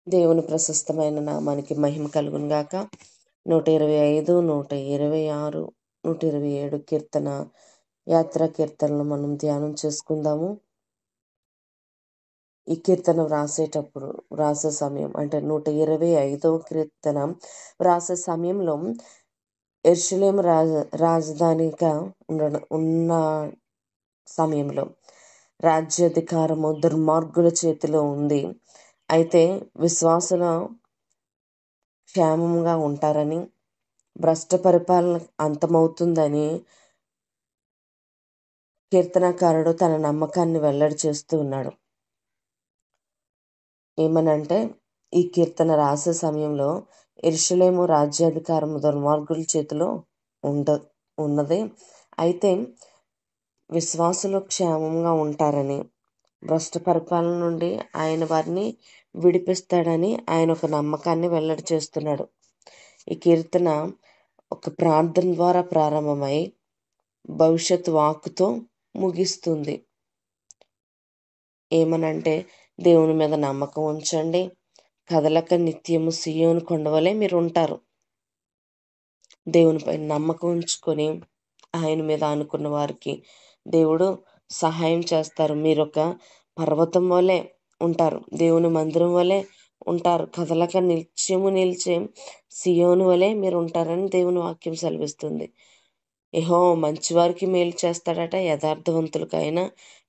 దేవుని ప్రశస్తమైన నామానికి మహిమ కలుగును గాక. 125, 126, 127 కీర్తన యాత్రా కీర్తనలు మనం ధ్యానం చేసుకుందాము. ఈ కీర్తన వ్రాసే సమయం అంటే 125వ కీర్తన వ్రాసే సమయంలో యెరూషలేము రాజధానిగా ఉన్న సమయంలో రాజ్యాధికారము దుర్మార్గుల చేతిలో ఉంది. అయితే విశ్వాసుల క్షేమంగా ఉంటారని, భ్రష్ట పరిపాలన అంతమవుతుందని కీర్తనకారుడు తన నమ్మకాన్ని వెల్లడి చేస్తూ ఉన్నాడు. ఏమనంటే, ఈ కీర్తన రాసే సమయంలో యెరూషలేము రాజ్యాధికారము దుర్మార్గుల చేతిలో ఉన్నది. అయితే విశ్వాసులు క్షేమంగా ఉంటారని, భ్రష్ట పరిపాలన నుండి ఆయన వారిని విడిపిస్తాడని ఆయన ఒక నమ్మకాన్ని వెల్లడి చేస్తున్నాడు. ఈ కీర్తన ఒక ప్రార్థన ద్వారా ప్రారంభమై భవిష్యత్ వాక్కుతో ముగిస్తుంది. ఏమనంటే, దేవుని మీద నమ్మకం ఉంచండి, కదలక నిత్యము సియోను కొండవలే మీరు ఉంటారు. దేవునిపై నమ్మకం ఉంచుకొని ఆయన మీద ఆనుకున్న వారికి దేవుడు సహాయం చేస్తారు. మీరు ఒక పర్వతం వలె ఉంటారు, దేవుని మందిరం వలె ఉంటారు, కదలక నిత్యము నిలిచే సియోను వలె మీరు ఉంటారని దేవుని వాక్యం సెలవిస్తుంది. యెహోవా మంచివారికి మేలు చేస్తాడట, యథార్థవంతులకైనా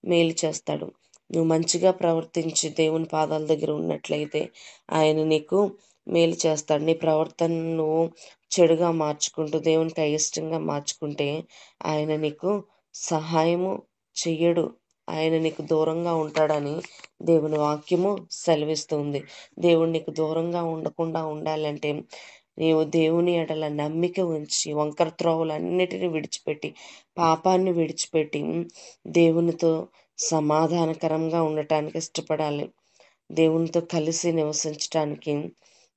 మేలు చేస్తాడు. నువ్వు మంచిగా ప్రవర్తించి దేవుని పాదాల దగ్గర ఉన్నట్లయితే ఆయన నీకు మేలు చేస్తాడు. నీ ప్రవర్తనను నువ్వు చెడుగా మార్చుకుంటూ దేవునికి అయిష్టంగా మార్చుకుంటే ఆయన నీకు సహాయము చెయ్యడు, ఆయన నీకు దూరంగా ఉంటాడని దేవుని వాక్యము సెలవిస్తుంది. దేవుడు నీకు దూరంగా ఉండకుండా ఉండాలంటే నీవు దేవుని ఎడల నమ్మిక ఉంచి వంకర త్రోవలన్నిటిని విడిచిపెట్టి, పాపాన్ని విడిచిపెట్టి దేవునితో సమాధానకరంగా ఉండటానికి ఇష్టపడాలి. దేవునితో కలిసి నివసించటానికి,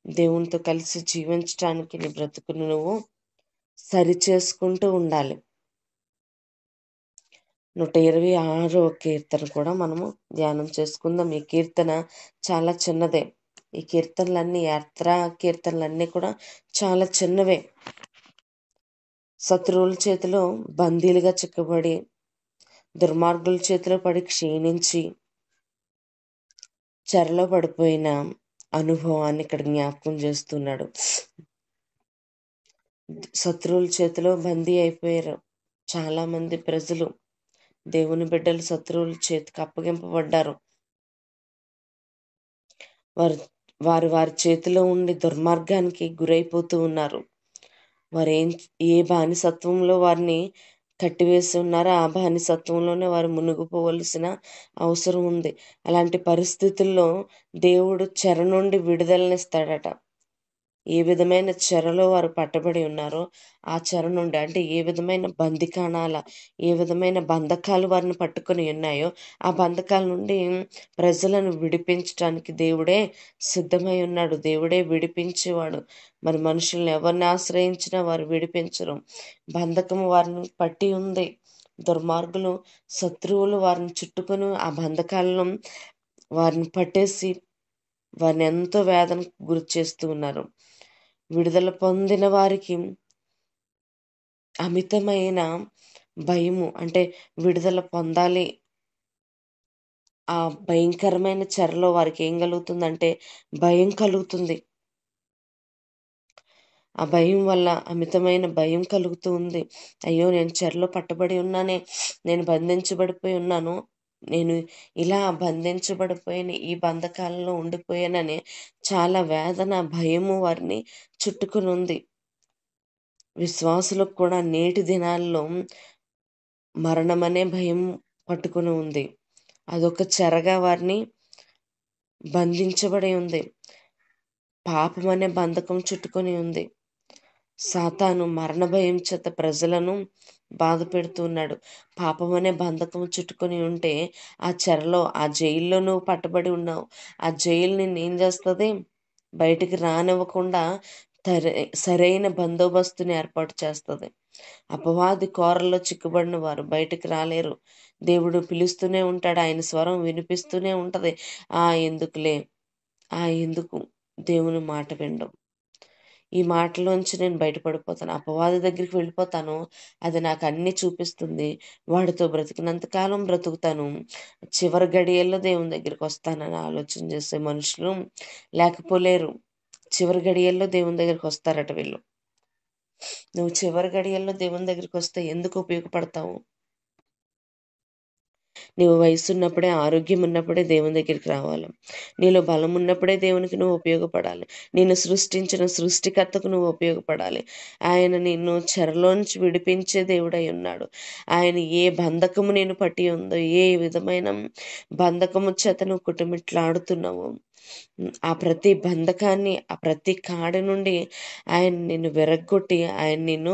దేవునితో కలిసి జీవించటానికి నీ బ్రతుకును నువ్వు సరి చేసుకుంటూ ఉండాలి. 126వ కీర్తన కూడా మనము ధ్యానం చేసుకుందాం. ఈ కీర్తన చాలా చిన్నదే. ఈ కీర్తనలన్నీ యాత్రా కీర్తనలన్నీ కూడా చాలా చిన్నవే. శత్రువుల చేతిలో బందీలుగా చిక్కబడి, దుర్మార్గుల చేతిలో పడి క్షీణించి చెరలో పడిపోయిన అనుభవాన్ని ఇక్కడ జ్ఞాపకం చేస్తున్నాడు. శత్రువుల చేతిలో బందీ అయిపోయారు చాలా మంది ప్రజలు. దేవుని బిడ్డలు శత్రువుల చేతికి అప్పగింపబడ్డారు. వారి చేతిలో ఉండి దుర్మార్గానికి గురైపోతూ ఉన్నారు. వారు ఏ బానిసత్వంలో వారిని కట్టివేసి ఉన్నారో ఆ బానిసత్వంలోనే వారు మునిగిపోవలసిన అవసరం ఉంది. అలాంటి పరిస్థితుల్లో దేవుడు చెర నుండి విడుదలనిస్తాడట. ఏ విధమైన చెరలో వారు పట్టబడి ఉన్నారో ఆ చెర నుండి, అంటే ఏ విధమైన బందికాణాల, ఏ విధమైన బంధకాలు వారిని పట్టుకొని ఉన్నాయో ఆ బంధకాల నుండి ప్రజలను విడిపించడానికి దేవుడే సిద్ధమై ఉన్నాడు. దేవుడే విడిపించేవాడు. మరి మనుషుల్ని ఎవరిని ఆశ్రయించినా వారు విడిపించరు. బంధకము వారిని పట్టి ఉంది. దుర్మార్గులు, శత్రువులు వారిని చుట్టుకొని ఆ బంధకాలను వారిని పట్టేసి వారిని ఎంతో వేదనకు గురి చేస్తూ ఉన్నారు. విడుదల పొందిన వారికి అమితమైన భయము, అంటే విడుదల పొందాలి. ఆ భయంకరమైన చెరలో వారికి ఏం కలుగుతుందంటే భయం కలుగుతుంది. ఆ భయం వల్ల అమితమైన భయం కలుగుతూ ఉంది. అయ్యో, నేను చెరలో పట్టబడి ఉన్నానే, నేను బంధించబడిపోయి ఉన్నాను, నేను ఇలా బంధించబడిపోయిన ఈ బంధకాలలో ఉండిపోయానని చాలా వేదన, భయము వారిని చుట్టుకుని ఉంది. విశ్వాసులకు కూడా నేటి దినాల్లో మరణమనే భయం పట్టుకుని ఉంది. అదొక చెరగా వారిని బంధించబడి ఉంది. పాపం అనే బంధకం చుట్టుకొని ఉంది. సాతాను మరణ భయం చేత ప్రజలను బాధ పెడుతున్నాడు. పాపం అనే బంధకం చుట్టుకొని ఉంటే ఆ చెరలో, ఆ జైల్లో నువ్వు పట్టబడి ఉన్నావు. ఆ జైలు నిన్ను ఏం చేస్తుంది? బయటికి రానివ్వకుండా సరైన బందోబస్తుని ఏర్పాటు చేస్తుంది. అపవాది కోరల్లో చిక్కుబడిన వారు బయటికి రాలేరు. దేవుడు పిలుస్తూనే ఉంటాడు, ఆయన స్వరం వినిపిస్తూనే ఉంటది. ఎందుకులే, ఎందుకు దేవుని మాట వినడం? ఈ మాటలోంచి నేను బయటపడిపోతాను. అపవాది దగ్గరికి వెళ్ళిపోతాను. అది నాకు అన్నీ చూపిస్తుంది. వాడితో బ్రతికినంత కాలం బ్రతుకుతాను. చివరి గడియల్లో దేవుని దగ్గరికొస్తానని ఆలోచన చేసే మనుషులు లేకపోలేరు. చివరి గడియల్లో దేవుని దగ్గరికొస్తారట వీళ్ళు. నువ్వు చివరి గడియల్లో దేవుని దగ్గరికొస్తే ఎందుకు ఉపయోగపడతావు? నీవు వయసున్నప్పుడే, ఆరోగ్యం ఉన్నప్పుడే దేవుని దగ్గరికి రావాలి. నీలో బలం ఉన్నప్పుడే దేవునికి నువ్వు ఉపయోగపడాలి. నిన్ను సృష్టించిన సృష్టికర్తకు నువ్వు ఉపయోగపడాలి. ఆయన నిన్ను చెరలోంచి విడిపించే దేవుడై ఉన్నాడు. ఆయన ఏ బంధకము నేను పట్టి ఉందో, ఏ విధమైన బంధకము చేత నువ్వు కుటుమిట్లాడుతున్నావో, ఆ ప్రతి బంధకాన్ని, ఆ ప్రతి కాడి నుండి ఆయన నిన్ను విరగ్గొట్టి, ఆయన నిన్ను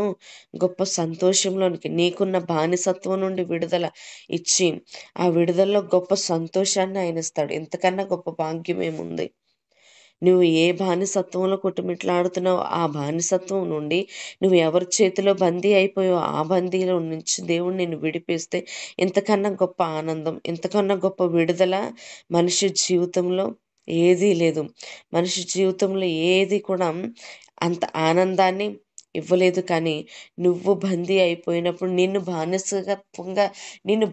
గొప్ప సంతోషంలోనికి, నీకున్న బానిసత్వం నుండి విడుదల ఇచ్చి, ఆ విడుదలలో గొప్ప సంతోషాన్ని ఆయన ఇస్తాడు. ఇంతకన్నా గొప్ప భాగ్యం ఏముంది? నువ్వు ఏ బానిసత్వంలో కొట్టుమిట్లాడుతున్నావో ఆ బానిసత్వం నుండి, నువ్వు ఎవరి చేతిలో బందీ అయిపోయావో ఆ బందీలో నుంచి దేవుడు నిన్ను విడిపిస్తే ఇంతకన్నా గొప్ప ఆనందం, ఇంతకన్నా గొప్ప విడుదల మనిషి జీవితంలో ఏదీ లేదు. మనిషి జీవితంలో ఏది కూడా అంత ఆనందాన్ని ఇవ్వలేదు. కానీ నువ్వు బందీ అయిపోయినప్పుడు నిన్ను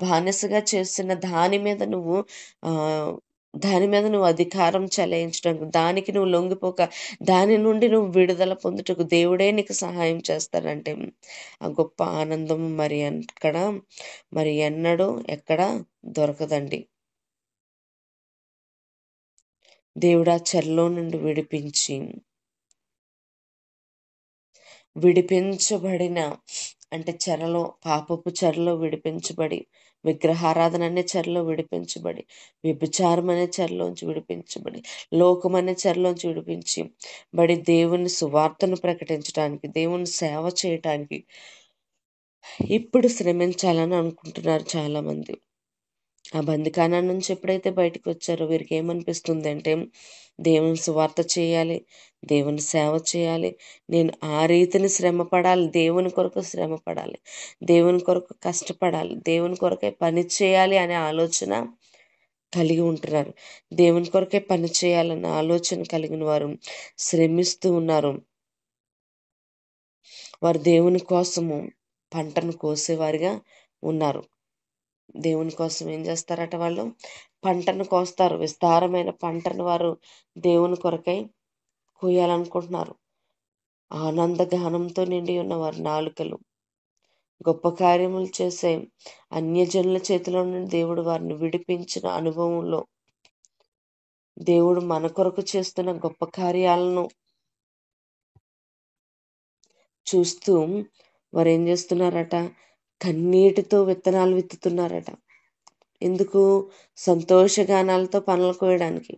బానిసగా చేసిన దాని మీద నువ్వు అధికారం చెలాయించడానికి, దానికి నువ్వు లొంగిపోక, దాని నుండి నువ్వు విడుదల పొందుటకు దేవుడే నీకు సహాయం చేస్తాడంటే, ఆ గొప్ప ఆనందం మరి ఎన్నడూ ఎక్కడ దొరకదండి. దేవుడు ఆ చెరలో నుండి విడిపించబడిన, అంటే పాపపు చెరలో విడిపించబడి, విగ్రహారాధన అనే చెరలో విడిపించబడి, వ్యభిచారం అనే చెరలోంచి విడిపించబడి, లోకం అనే చెరలోంచి విడిపించబడి, దేవుని సువార్తను ప్రకటించడానికి, దేవుని సేవ చేయటానికి ఇప్పుడు శ్రమించాలని అనుకుంటున్నారు చాలామంది. ఆ బందికానా నుంచి ఎప్పుడైతే బయటకు వచ్చారో వీరికి ఏమనిపిస్తుంది అంటే, దేవుని సువార్త చేయాలి, దేవుని సేవ చేయాలి, నేను ఆ రీతిని శ్రమపడాలి, దేవుని కొరకు శ్రమపడాలి, దేవుని కొరకు కష్టపడాలి, దేవుని కొరకే పని చేయాలి అనే ఆలోచన కలిగి ఉంటున్నారు. దేవుని కొరకే పని చేయాలన్న ఆలోచన కలిగిన వారు శ్రమిస్తూ ఉన్నారు. వారు దేవుని కోసము పంటను కోసేవారిగా ఉన్నారు. దేవుని కోసం ఏం చేస్తారట? వాళ్ళు పంటను కోస్తారు. విస్తారమైన పంటను వారు దేవుని కొరకై కోయాలనుకుంటున్నారు. ఆనందగానంతో నిండి ఉన్న వారి నాలుకలు, గొప్ప కార్యములు చేసే అన్యజనుల చేతిలో నుండి దేవుడు వారిని విడిపించిన అనుభవంలో, దేవుడు మన కొరకు చేస్తున్న గొప్ప కార్యాలను చూస్తూ వారు ఏం చేస్తున్నారట? కన్నీటితో విత్తనాలు విత్తుతున్నారట. ఎందుకు? సంతోషగానాలతో పనులు కోయడానికి.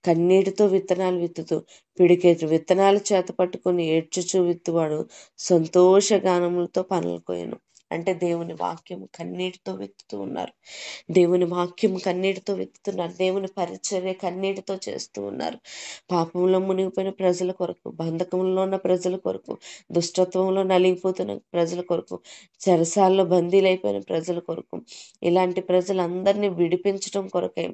కన్నీటితో విత్తనాలు విత్తుతూ, పిడికెడు విత్తనాలు చేత పట్టుకొని ఏడ్చుచూ విత్తువాడు సంతోషగానములతో పనులు కోయను. అంటే దేవుని వాక్యం కన్నీటితో విత్తుతూ ఉన్నారు. దేవుని వాక్యం కన్నీటితో విత్తుతున్నారు. దేవుని పరిచర్య కన్నీటితో చేస్తూ ఉన్నారు. పాపంలో మునిగిపోయిన ప్రజల కొరకు, బంధకంలో ఉన్న ప్రజల కొరకు, దుష్టత్వంలో నలిగిపోతున్న ప్రజల కొరకు, చెరసాల్లో బందీలైపోయిన ప్రజల కొరకు, ఇలాంటి ప్రజలందరినీ విడిపించడం కొరకే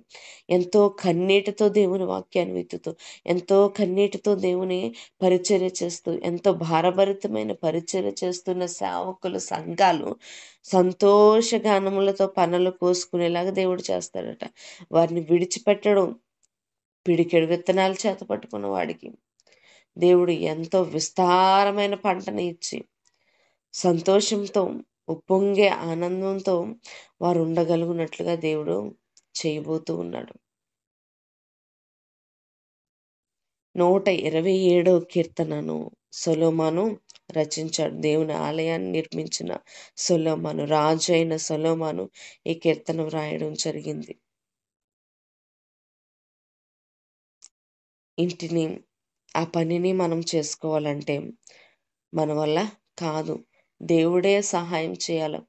ఎంతో కన్నీటితో దేవుని వాక్యాన్ని విత్తుతూ, ఎంతో కన్నీటితో దేవుని పరిచర్య చేస్తూ, ఎంతో భారభరితమైన పరిచర్య చేస్తున్న సేవకులు, సంఘాలు సంతోషగానములతో పనులు కోసుకునేలాగా దేవుడు చేస్తాడట. వారిని విడిచిపెట్టడం. పిడికెడు విత్తనాలు చేత పట్టుకున్న వాడికి దేవుడు ఎంతో విస్తారమైన పంటని ఇచ్చి, సంతోషంతో, ఉప్పొంగే ఆనందంతో వారు ఉండగలుగునట్లుగా దేవుడు చేయబోతూ ఉన్నాడు. 127వ కీర్తనను సొలొమోను రచించాడు. దేవుని ఆలయాన్ని నిర్మించిన సొలొమోను, రాజు అయిన సొలొమోను ఈ కీర్తన వ్రాయడం జరిగింది. ఇంటిని, ఆ పనిని మనం చేసుకోవాలంటే మన వల్ల కాదు. దేవుడే సహాయం చేయాలి.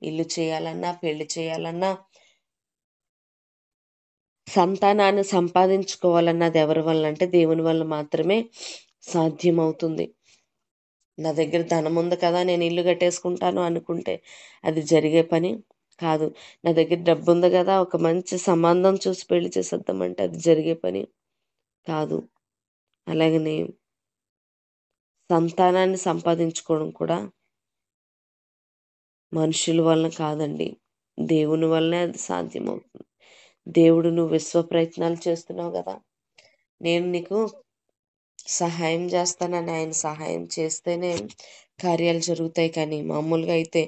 ఇల్లు చేయాలన్నా, పెళ్లి చేయాలన్నా, సంతానాన్ని సంపాదించుకోవాలన్నది ఎవరి వల్ల అంటే దేవుని వల్ల మాత్రమే సాధ్యమవుతుంది. నా దగ్గర ధనం ఉంది కదా, నేను ఇల్లు కట్టేసుకుంటాను అనుకుంటే అది జరిగే పని కాదు. నా దగ్గర డబ్బు ఉంది కదా, ఒక మంచి సంబంధం చూసి పెళ్లి చేసేద్దామంటే అది జరిగే పని కాదు. అలాగనే సంతానాన్ని సంపాదించుకోవడం కూడా మనుషుల వలన కాదండి. దేవుని వల్లనే అది సాధ్యమవుతుంది. దేవుడు నువ్వు విశ్వ ప్రయత్నాలు చేస్తున్నావు గదా! నేను నీకు సహాయం చేస్తానని ఆయన సహాయం చేస్తేనే కార్యాలు జరుగుతాయి. కానీ మామూలుగా అయితే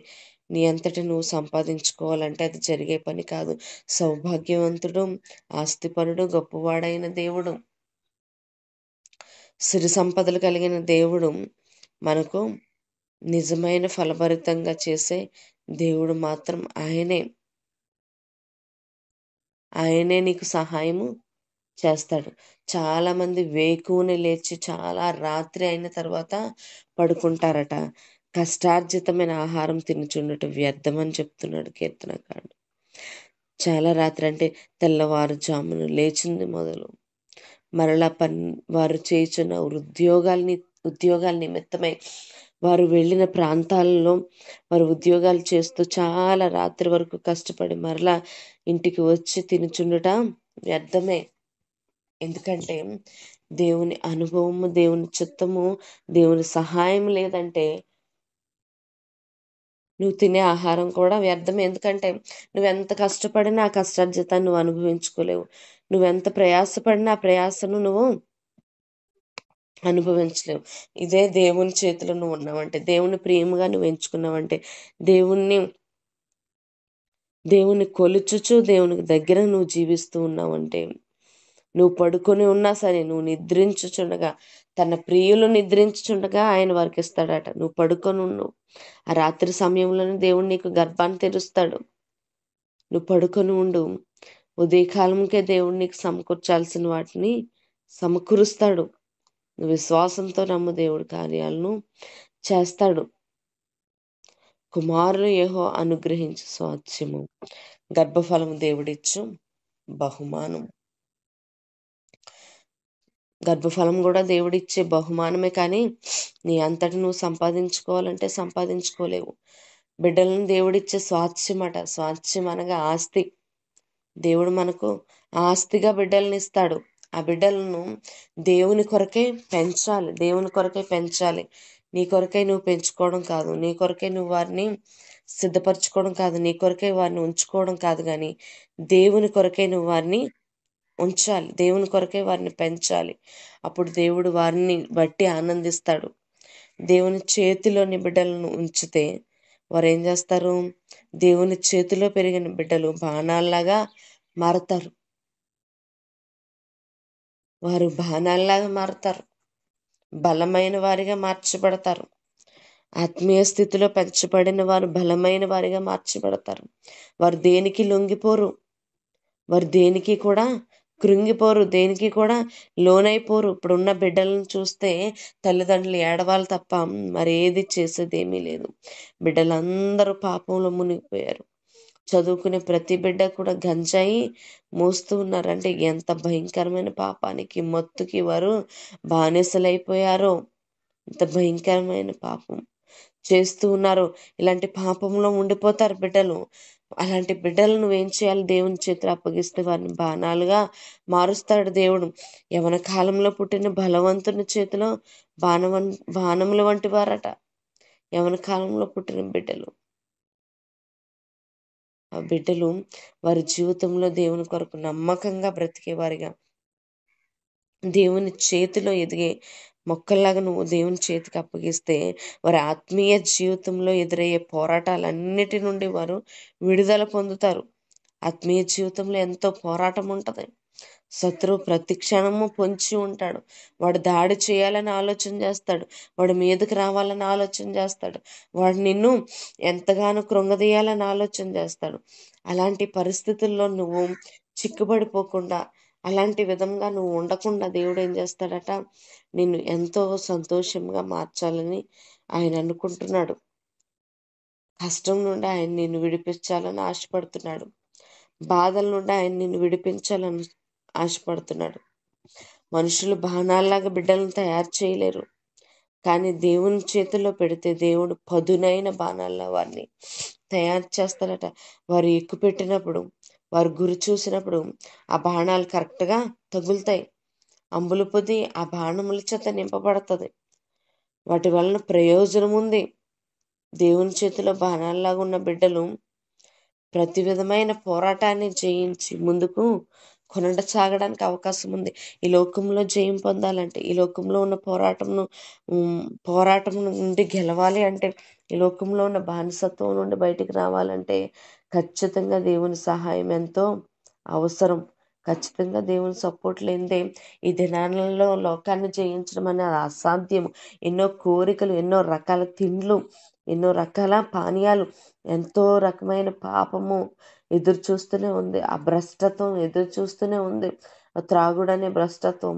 నీ అంతట నువ్వు సంపాదించుకోవాలంటే అది జరిగే పని కాదు. సౌభాగ్యవంతుడు, ఆస్తిపరుడు, గొప్పవాడైన దేవుడు, సిరి సంపదలు కలిగిన దేవుడు మనకు నిజమైన ఫలభరితంగా చేసే దేవుడు మాత్రం ఆయనే. ఆయనే నీకు సహాయము చేస్తాడు. చాలామంది వేకువనే లేచి చాలా రాత్రి అయిన తర్వాత పడుకుంటారట. కష్టార్జితమైన ఆహారం తినుచుండుట వ్యర్థమని చెప్తున్నాడు కీర్తనకారుడు. చాలా రాత్రి అంటే తెల్లవారుజామున లేచింది మొదలు మరలా వారు చేయుచున్న ఉద్యోగాల నిమిత్తమై వారు వెళ్ళిన ప్రాంతాలలో వారు ఉద్యోగాలు చేస్తూ చాలా రాత్రి వరకు కష్టపడి మరలా ఇంటికి వచ్చి తినుచుండుట వ్యర్థమే. ఎందుకంటే దేవుని అనుభవము, దేవుని చిత్తము, దేవుని సహాయం లేదంటే నువ్వు తినే ఆహారం కూడా వ్యర్థమే. ఎందుకంటే నువ్వెంత కష్టపడినా ఆ కష్టార్జితాన్ని నువ్వు అనుభవించుకోలేవు. నువ్వెంత ప్రయాసపడినా ఆ ప్రయాసను నువ్వు అనుభవించలేవు. ఇదే దేవుని చేతిలో నువ్వు ఉన్నావంటే, దేవుని ప్రేమగా నువ్వు ఎంచుకున్నావంటే, దేవుని కొలుచుచు దేవునికి దగ్గర నువ్వు జీవిస్తూ ఉన్నావంటే, నువ్వు పడుకొని ఉన్నా సరే, నువ్వు నిద్రించుచుండగా, తన ప్రియులు నిద్రించుచుండగా ఆయన వారికి ఇస్తాడట. నువ్వు పడుకొని ఉన్నావు, ఆ రాత్రి సమయంలోనే దేవుడు నీకు గర్భాన్ని తెరుస్తాడు. నువ్వు పడుకొని ఉండు, ఉదయకాలంకే దేవుడు నీకు సమకూర్చాల్సిన వాటిని సమకూరుస్తాడు. నువ్వు విశ్వాసంతో నమ్ము, దేవుడి కార్యాలను చేస్తాడు. కుమారులు యెహోవా అనుగ్రహించు స్వాస్థ్యము, గర్భఫలము దేవుడిచ్చు బహుమానం. గర్భఫలం కూడా దేవుడిచ్చే బహుమానమే. కానీ నీ అంతటి నువ్వు సంపాదించుకోవాలంటే సంపాదించుకోలేవు. బిడ్డలను దేవుడిచ్చే స్వాస్థ్యమట. స్వాస్థ్యం అనగా ఆస్తి. దేవుడు మనకు ఆస్తిగా బిడ్డలను ఇస్తాడు. ఆ బిడ్డలను దేవుని కొరకే పెంచాలి. దేవుని కొరకే పెంచాలి. నీ కొరకై నువ్వు పెంచుకోవడం కాదు, నీ కొరకై నువ్వు వారిని సిద్ధపరచుకోవడం కాదు, నీ కొరకై వారిని ఉంచుకోవడం కాదు. కానీ దేవుని కొరకై నువ్వు వారిని ఉంచాలి, దేవుని కొరకే వారిని పెంచాలి. అప్పుడు దేవుడు వారిని బట్టి ఆనందిస్తాడు. దేవుని చేతిలోని బిడ్డలను ఉంచితే వారు ఏం చేస్తారు? దేవుని చేతిలో పెరిగిన బిడ్డలు బాణాల్లాగా మారతారు. వారు బాణాల్లాగా మారతారు, బలమైన వారిగా మార్చబడతారు. ఆత్మీయ స్థితిలో పెంచబడిన వారు బలమైన వారిగా మార్చబడతారు. వారు దేనికి లొంగిపోరు, వారు దేనికి కూడా కృంగిపోరు, దేనికి కూడా లోనైపోరు. ఇప్పుడున్న బిడ్డలను చూస్తే తల్లిదండ్రులు ఏడవాలి తప్ప మరేది చేసేది ఏమీ లేదు. బిడ్డలందరూ పాపంలో మునిగిపోయారు. చదువుకునే ప్రతి బిడ్డ కూడా గంజాయి మోస్తూ ఉన్నారు. అంటే ఎంత భయంకరమైన పాపానికి, మత్తుకి వారు బానిసలైపోయారో, ఎంత భయంకరమైన పాపం చేస్తూ ఉన్నారు. ఇలాంటి పాపంలో ఉండిపోతారు బిడ్డలు. అలాంటి బిడ్డలు నువ్వేం చేయాలి? దేవుని చేతిలో అప్పగిస్తే వారిని బాణాలుగా మారుస్తాడు దేవుడు. యవన కాలంలో పుట్టిన బలవంతుని చేతిలో బాణముల వంటి వారట యవన కాలంలో పుట్టిన బిడ్డలు. ఆ బిడ్డలు వారి జీవితంలో దేవుని కొరకు నమ్మకంగా బ్రతికేవారిగా, దేవుని చేతిలో ఎదిగే మొక్కల్లాగా నువ్వు దేవుని చేతికి అప్పగిస్తే వారి ఆత్మీయ జీవితంలో ఎదురయ్యే పోరాటాలన్నిటి నుండి వారు విడుదల పొందుతారు. ఆత్మీయ జీవితంలో ఎంతో పోరాటం ఉంటుంది. శత్రువు ప్రతి క్షణము పొంచి ఉంటాడు. వాడు దాడి చేయాలని ఆలోచన చేస్తాడు, వాడి మీదకి రావాలని ఆలోచన చేస్తాడు, వాడు నిన్ను ఎంతగానో కృంగదీయాలని ఆలోచన చేస్తాడు. అలాంటి పరిస్థితుల్లో నువ్వు చిక్కుబడిపోకుండా, అలాంటి విధంగా నువ్వు ఉండకుండా దేవుడు ఏం చేస్తాడట? నిన్ను ఎంతో సంతోషంగా మార్చాలని ఆయన అనుకుంటున్నాడు. కష్టం నుండి ఆయన నిన్ను విడిపించాలని ఆశపడుతున్నాడు. బాధల నుండి ఆయన నిన్ను విడిపించాలని ఆశపడుతున్నాడు. మనుషులు బాణాల్లాగా బిడ్డలను తయారు చేయలేరు. కానీ దేవుని చేతుల్లో పెడితే దేవుడు పదునైన బాణాల్లో వారిని తయారు చేస్తాడట. వారు ఎక్కుపెట్టినప్పుడు, వారు గురి చూసినప్పుడు ఆ బాణాలు కరెక్ట్గా తగులుతాయి. అంబుల పొది ఆ బాణముల చేత నింపబడుతుంది. వాటి వలన ప్రయోజనం ఉంది. దేవుని చేతిలో బాణాల్లాగా ఉన్న బిడ్డలు ప్రతి విధమైన పోరాటాన్ని జయించి ముందుకు కొనంట సాగడానికి అవకాశం ఉంది. ఈ లోకంలో జయం పొందాలంటే, ఈ లోకంలో ఉన్న పోరాటం నుండి గెలవాలి అంటే, ఈ లోకంలో ఉన్న బానిసత్వం నుండి బయటికి రావాలంటే ఖచ్చితంగా దేవుని సహాయం ఎంతో అవసరం. ఖచ్చితంగా దేవుని సపోర్ట్ లేనిదే ఈ దినాలలో లోకాన్ని జయించడం అనేది అసాధ్యం. ఎన్నో కోరికలు, ఎన్నో రకాల తిండ్లు, ఎన్నో రకాల పానీయాలు, ఎంతో రకమైన పాపము ఎదురు చూస్తూనే ఉంది. ఆ భ్రష్టత్వం ఎదురు చూస్తూనే ఉంది. ఆ త్రాగుడనే భ్రష్టత్వం,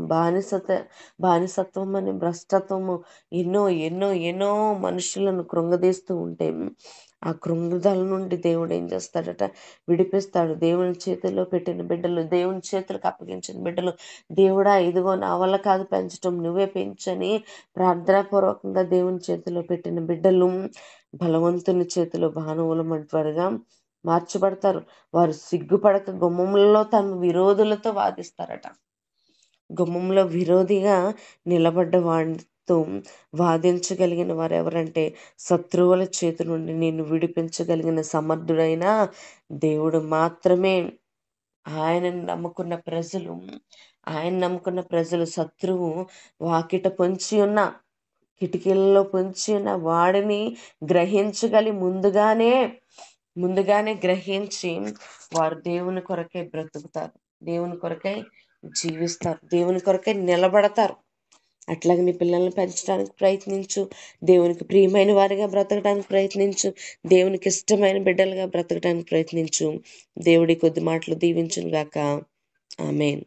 బానిసత్వం అనే భ్రష్టత్వము ఎన్నో ఎన్నో ఎన్నో మనుషులను కృంగదీస్తూ ఉంటే, ఆ కృంగుదల నుండి దేవుడు ఏం చేస్తాడట, విడిపిస్తాడు. దేవుని చేతుల్లో పెట్టిన బిడ్డలు, దేవుని చేతులకు అప్పగించిన బిడ్డలు, దేవుడా ఇదిగో నా వల్ల కాదు పెంచటం, నువ్వే పెంచని ప్రార్థనాపూర్వకంగా దేవుని చేతిలో పెట్టిన బిడ్డలు బలవంతుని చేతిలో బాణములమంటారుగా మార్చబడతారు. వారు సిగ్గుపడక గుమ్మములలో తమ విరోధులతో వాదిస్తారట. గుమ్మంలో విరోధిగా నిలబడ్డ వాడితో వాదించగలిగిన వారు ఎవరంటే, శత్రువుల చేతి నుండి నిన్ను విడిపించగలిగిన సమర్థుడైన దేవుడు మాత్రమే. ఆయనను నమ్ముకున్న ప్రజలు శత్రువు వాకిట పొంచి ఉన్న, కిటికీలలో పొంచి ఉన్న వాడిని ముందుగానే గ్రహించి వారు దేవుని కొరకై బ్రతుకుతారు, దేవుని కొరకై జీవిస్తారు, దేవుని కొరకై నిలబడతారు. అట్లాగే నీ పిల్లల్ని పెంచడానికి ప్రయత్నించు. దేవునికి ప్రియమైన వారిగా బ్రతకడానికి ప్రయత్నించు. దేవునికి ఇష్టమైన బిడ్డలుగా బ్రతకడానికి ప్రయత్నించు. దేవుడి కొద్ది మాటలు దీవించును గాక. ఆమేన్.